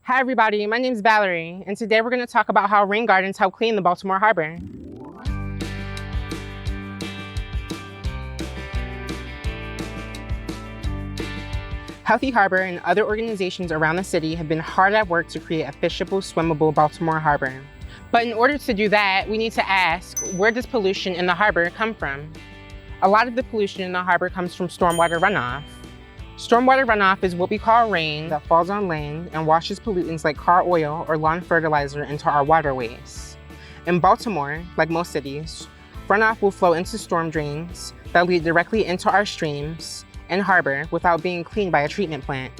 Hi everybody, my name is Valerie, and today we're going to talk about how rain gardens help clean the Baltimore Harbor. Healthy Harbor and other organizations around the city have been hard at work to create a fishable, swimmable Baltimore Harbor. But in order to do that, we need to ask, where does pollution in the harbor come from? A lot of the pollution in the harbor comes from stormwater runoff. Stormwater runoff is what we call rain that falls on land and washes pollutants like car oil or lawn fertilizer into our waterways. In Baltimore, like most cities, runoff will flow into storm drains that lead directly into our streams and harbor without being cleaned by a treatment plant.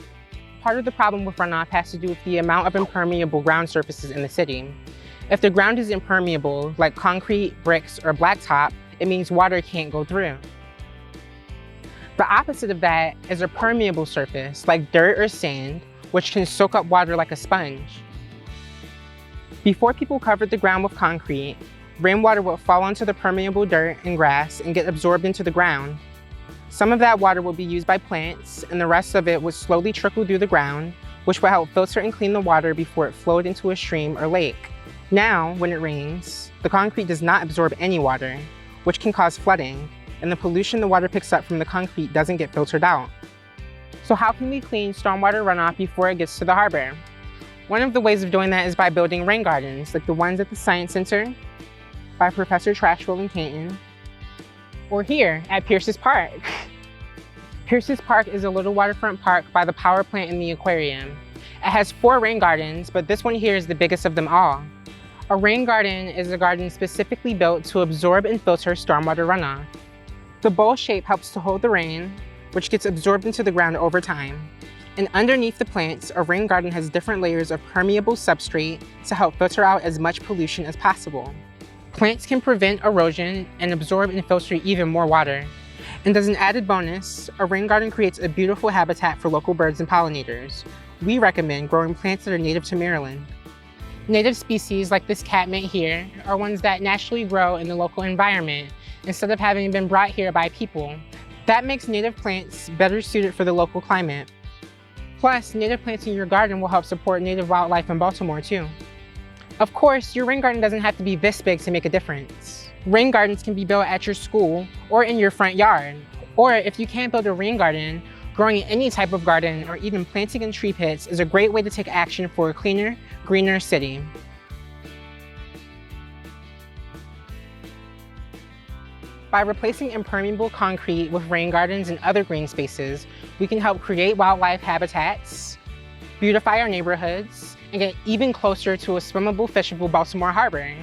Part of the problem with runoff has to do with the amount of impermeable ground surfaces in the city. If the ground is impermeable, like concrete, bricks, or blacktop, it means water can't go through. The opposite of that is a permeable surface, like dirt or sand, which can soak up water like a sponge. Before people covered the ground with concrete, rainwater would fall onto the permeable dirt and grass and get absorbed into the ground. Some of that water would be used by plants, and the rest of it would slowly trickle through the ground, which would help filter and clean the water before it flowed into a stream or lake. Now, when it rains, the concrete does not absorb any water, which can cause flooding, and the pollution the water picks up from the concrete doesn't get filtered out. So how can we clean stormwater runoff before it gets to the harbor? One of the ways of doing that is by building rain gardens, like the ones at the Science Center by Professor Trashville and Canton, or here at Pierce's Park. Pierce's Park is a little waterfront park by the power plant and the aquarium. It has 4 rain gardens, but this one here is the biggest of them all. A rain garden is a garden specifically built to absorb and filter stormwater runoff. The bowl shape helps to hold the rain, which gets absorbed into the ground over time. And underneath the plants, a rain garden has different layers of permeable substrate to help filter out as much pollution as possible. Plants can prevent erosion and absorb and filter even more water. And as an added bonus, a rain garden creates a beautiful habitat for local birds and pollinators. We recommend growing plants that are native to Maryland. Native species like this catmint here are ones that naturally grow in the local environment instead of having been brought here by people. That makes native plants better suited for the local climate. Plus, native plants in your garden will help support native wildlife in Baltimore too. Of course, your rain garden doesn't have to be this big to make a difference. Rain gardens can be built at your school or in your front yard. Or if you can't build a rain garden, growing any type of garden or even planting in tree pits is a great way to take action for a cleaner, greener city. By replacing impermeable concrete with rain gardens and other green spaces, we can help create wildlife habitats, beautify our neighborhoods, and get even closer to a swimmable, fishable Baltimore Harbor.